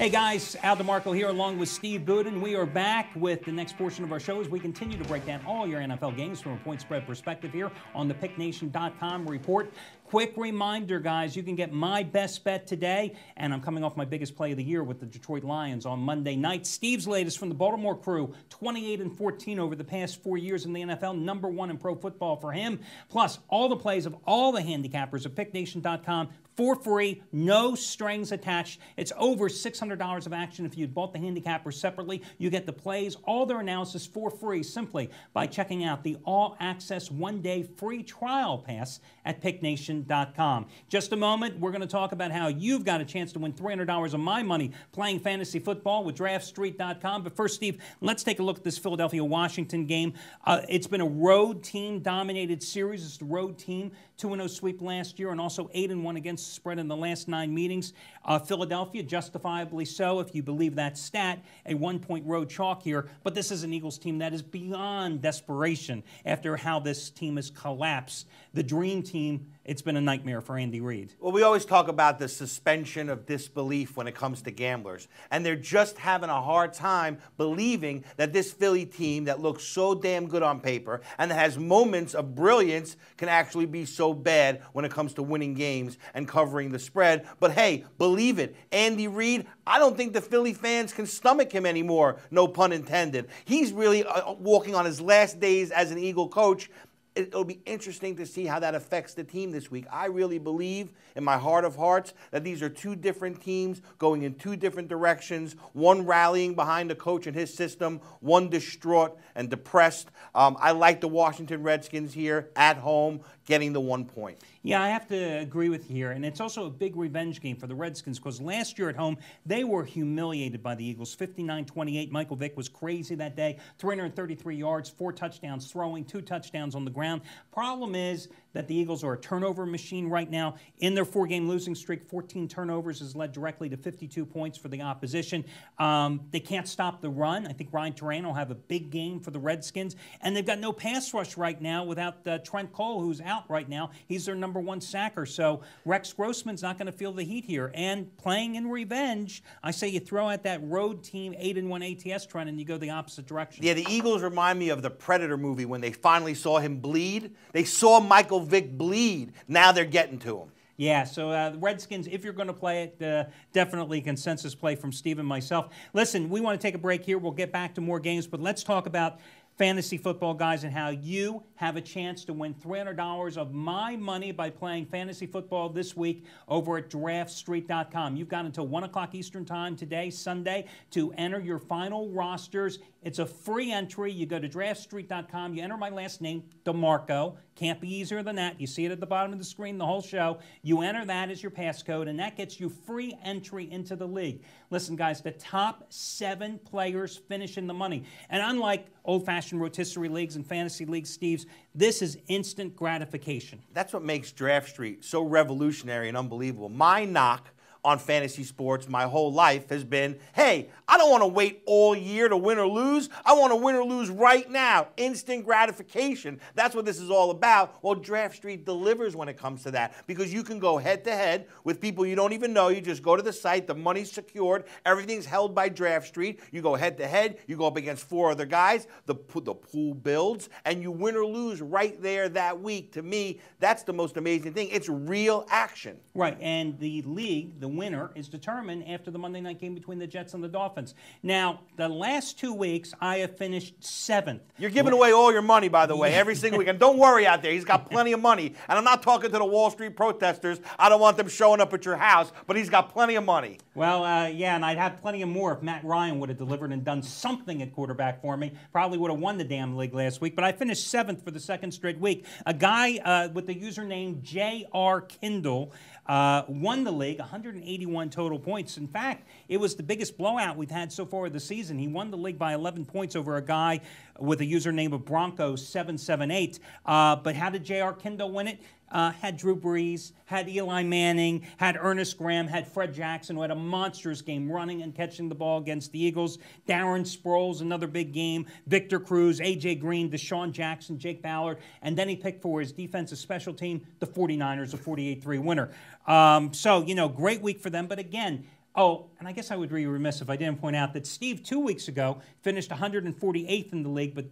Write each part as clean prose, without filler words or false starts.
Hey guys, Al DeMarco here along with Steve Budin. We are back with the next portion of our show as we continue to break down all your NFL games from a point spread perspective here on the PickNation.com report. Quick reminder, guys, you can get my best bet today, and I'm coming off my biggest play of the year with the Detroit Lions on Monday night. Steve's latest from the Baltimore Crew, 28-14 over the past 4 years in the NFL, #1 in pro football for him. Plus, all the plays of all the handicappers at PickNation.com for free, no strings attached. It's over $600 of action. If you bought the handicappers separately, you get the plays, all their analysis for free simply by checking out the all-access one-day free trial pass at PickNation.com. Just a moment, we're going to talk about how you've got a chance to win $300 of my money playing fantasy football with DraftStreet.com. But first, Steve, let's take a look at this Philadelphia-Washington game. It's been a road team-dominated series. It's the road team, 2-0 sweep last year and also 8-1 against the spread in the last 9 meetings. Philadelphia, justifiably so, if you believe that stat, a 1-point road chalk here. But this is an Eagles team that is beyond desperation after how this team has collapsed. The dream team, it's been a nightmare for Andy Reid. Well, we always talk about the suspension of disbelief when it comes to gamblers. And they're just having a hard time believing that this Philly team that looks so damn good on paper and that has moments of brilliance can actually be so bad when it comes to winning games and covering the spread. But hey, believe it, Andy Reid, I don't think the Philly fans can stomach him anymore, no pun intended. He's really walking on his last days as an Eagle coach. It'll be interesting to see how that affects the team this week. I really believe in my heart of hearts that these are two different teams going in two different directions, one rallying behind the coach and his system, one distraught and depressed. I like the Washington Redskins here at home getting the 1 point. Yeah, I have to agree with you here, and it's also a big revenge game for the Redskins because last year at home, they were humiliated by the Eagles, 59-28. Michael Vick was crazy that day, 333 yards, 4 touchdowns throwing, 2 touchdowns on the ground. Problem is that the Eagles are a turnover machine right now. In their 4-game losing streak, 14 turnovers has led directly to 52 points for the opposition. They can't stop the run. I think Ryan Turan will have a big game for the Redskins, and they've got no pass rush right now without Trent Cole, who's out right now. He's their #1 sacker, so Rex Grossman's not going to feel the heat here. And playing in revenge, I say you throw out that road team 8-1 ATS trend and you go the opposite direction. Yeah, the Eagles remind me of the Predator movie when they finally saw him bleed. They saw Michael Vick bleed. Now they're getting to him. Yeah, so the Redskins, if you're going to play it, definitely consensus play from Steve and myself. Listen, we want to take a break here. We'll get back to more games, but let's talk about fantasy football, guys, and how you have a chance to win $300 of my money by playing fantasy football this week over at DraftStreet.com. You've got until 1 o'clock Eastern Time today, Sunday, to enter your final rosters. It's a free entry. You go to DraftStreet.com. You enter my last name, DeMarco. Can't be easier than that. You see it at the bottom of the screen the whole show. You enter that as your passcode, and that gets you free entry into the league. Listen, guys, the top 7 players finish in the money. And unlike old-fashioned rotisserie leagues and fantasy leagues, Steve's, this is instant gratification. That's what makes Draft Street so revolutionary and unbelievable. My knock on fantasy sports my whole life has been, hey, I don't want to wait all year to win or lose. I want to win or lose right now. Instant gratification. That's what this is all about. Well, Draft Street delivers when it comes to that because you can go head-to-head with people you don't even know. You just go to the site. The money's secured. Everything's held by Draft Street. You go head-to-head. You go up against 4 other guys. The pool builds, and you win or lose right there that week. To me, that's the most amazing thing. It's real action. Right, and the league, the winner, is determined after the Monday night game between the Jets and the Dolphins. Now, the last 2 weeks, I have finished 7th. You're giving away all your money, by the way, every single week. And don't worry out there. He's got plenty of money. And I'm not talking to the Wall Street protesters. I don't want them showing up at your house, but he's got plenty of money. Well, yeah, and I'd have plenty of more if Matt Ryan would have delivered and done something at quarterback for me. Probably would have won the damn league last week, but I finished 7th for the 2nd straight week. A guy with the username J.R. Kindle won the league, 181 total points. In fact, it was the biggest blowout we've had so far this season. He won the league by 11 points over a guy with a username of Broncos778. But how did J.R. Kindle win it? Had Drew Brees, had Eli Manning, had Ernest Graham, had Fred Jackson, who had a monstrous game running and catching the ball against the Eagles. Darren Sproles, another big game. Victor Cruz, A.J. Green, Deshaun Jackson, Jake Ballard. And then he picked for his defensive special team, the 49ers, a 48-3 winner. So, you know, great week for them. But again, Oh, and I guess I would be remiss if I didn't point out that Steve 2 weeks ago finished 148th in the league, but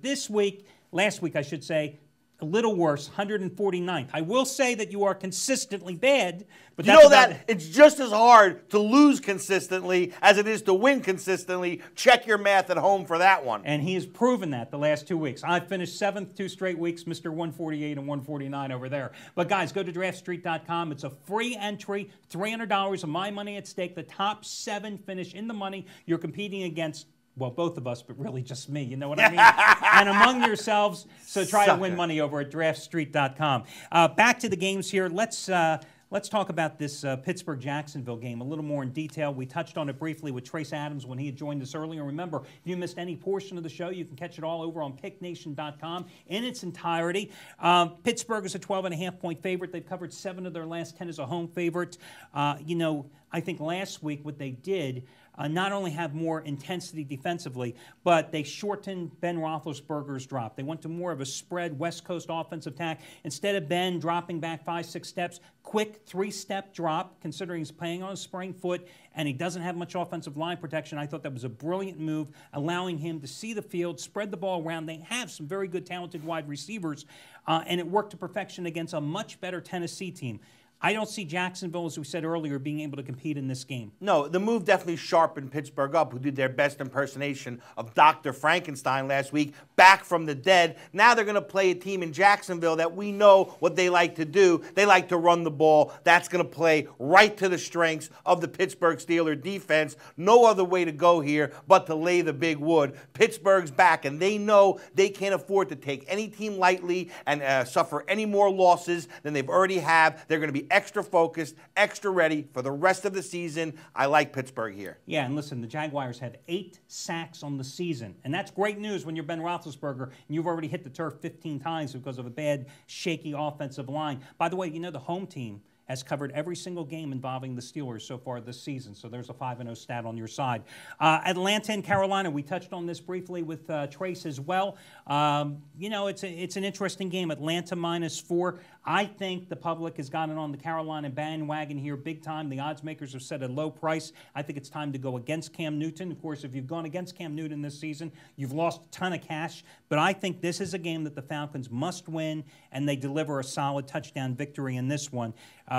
last week I should say, a little worse, 149th. I will say that you are consistently bad, but you know that it's just as hard to lose consistently as it is to win consistently. Check your math at home for that one. And he has proven that the last 2 weeks. I've finished 7th 2 straight weeks, Mr. 148 and 149 over there. But guys, go to draftstreet.com. It's a free entry, $300 of my money at stake. The top 7 finish in the money. You're competing against, well, both of us, but really just me. You know what I mean? And among yourselves, so try to win money over at draftstreet.com. Back to the games here. Let's talk about this Pittsburgh-Jacksonville game a little more in detail. We touched on it briefly with Trace Adams when he had joined us earlier. Remember, if you missed any portion of the show, you can catch it all over on picknation.com in its entirety. Pittsburgh is a 12.5-point favorite. They've covered 7 of their last 10 as a home favorite. I think last week what they did, not only have more intensity defensively, but they shortened Ben Roethlisberger's drop. They went to more of a spread West Coast offensive attack. Instead of Ben dropping back 5-6 steps, quick 3-step drop, considering he's playing on a sprained foot and he doesn't have much offensive line protection. I thought that was a brilliant move, allowing him to see the field, spread the ball around. They have some very good, talented wide receivers, and it worked to perfection against a much better Tennessee team. I don't see Jacksonville, as we said earlier, being able to compete in this game. No, the move definitely sharpened Pittsburgh up, who did their best impersonation of Dr. Frankenstein last week, back from the dead. Now they're going to play a team in Jacksonville that we know what they like to do. They like to run the ball. That's going to play right to the strengths of the Pittsburgh Steelers defense. No other way to go here but to lay the big wood. Pittsburgh's back, and they know they can't afford to take any team lightly and suffer any more losses than they've already have. They're going to be extra focused, extra ready for the rest of the season. I like Pittsburgh here. Yeah, and listen, the Jaguars have 8 sacks on the season, and that's great news when you're Ben Roethlisberger and you've already hit the turf 15 times because of a bad, shaky offensive line. By the way, you know the home team has covered every single game involving the Steelers so far this season. So there's a 5-0 stat on your side. Atlanta and Carolina, we touched on this briefly with Trace as well. It's an interesting game. Atlanta -4. I think the public has gotten on the Carolina bandwagon here big time. The odds makers have set a low price. I think it's time to go against Cam Newton. Of course, if you've gone against Cam Newton this season, you've lost a ton of cash. But I think this is a game that the Falcons must win, and they deliver a solid touchdown victory in this one.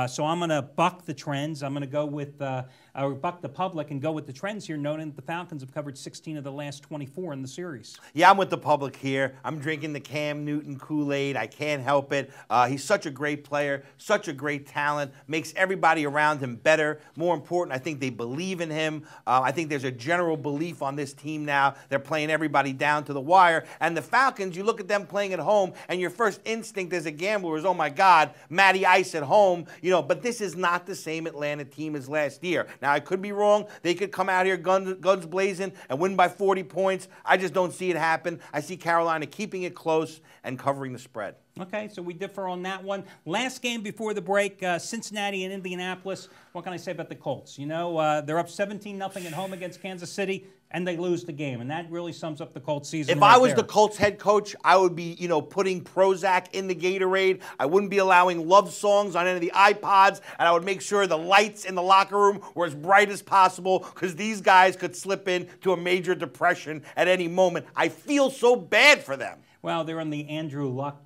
So I'm going to buck the trends. I'm going to go with buck the public and go with the trends here, noting that the Falcons have covered 16 of the last 24 in the series. Yeah, I'm with the public here. I'm drinking the Cam Newton Kool-Aid. I can't help it. He's such a great player, such a great talent, makes everybody around him better. More important, I think they believe in him. I think there's a general belief on this team now. They're playing everybody down to the wire. And the Falcons, you look at them playing at home, and your first instinct as a gambler is, oh my God, Matty Ice at home. But this is not the same Atlanta team as last year. Now, I could be wrong. They could come out here guns blazing and win by 40 points. I just don't see it happen. I see Carolina keeping it close and covering the spread. Okay, so we differ on that one. Last game before the break, Cincinnati and Indianapolis. What can I say about the Colts? They're up 17-0 at home against Kansas City, and they lose the game. And that really sums up the Colts season. If I was the Colts head coach, I would be, putting Prozac in the Gatorade. I wouldn't be allowing love songs on any of the iPods, and I would make sure the lights in the locker room were as bright as possible, because these guys could slip into a major depression at any moment. I feel so bad for them. Well, they're in the Andrew Luck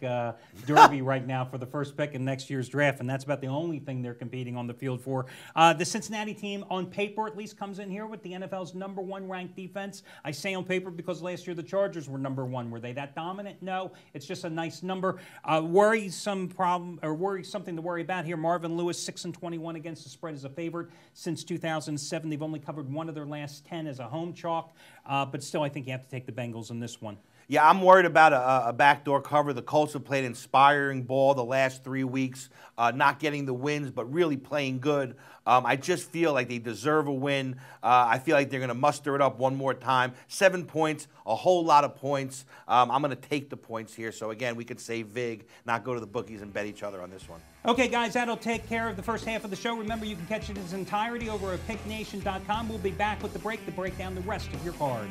Derby right now for the first pick in next year's draft, and that's about the only thing they're competing on the field for. The Cincinnati team, on paper at least, comes in here with the NFL's #1 ranked defense. I say on paper because last year the Chargers were #1. Were they that dominant? No. It's just a nice number. Something to worry about here. Marvin Lewis, 6-21 against the spread as a favorite since 2007. They've only covered 1 of their last 10 as a home chalk, but still I think you have to take the Bengals in this one. Yeah, I'm worried about a backdoor cover. The Colts have played inspiring ball the last 3 weeks, not getting the wins, but really playing good. I just feel like they deserve a win. I feel like they're going to muster it up one more time. 7 points, a whole lot of points. I'm going to take the points here. So, again, we could save vig, not go to the bookies and bet each other on this one. Okay, guys, that'll take care of the first half of the show. Remember, you can catch it in its entirety over at picknation.com. We'll be back with the break to break down the rest of your card.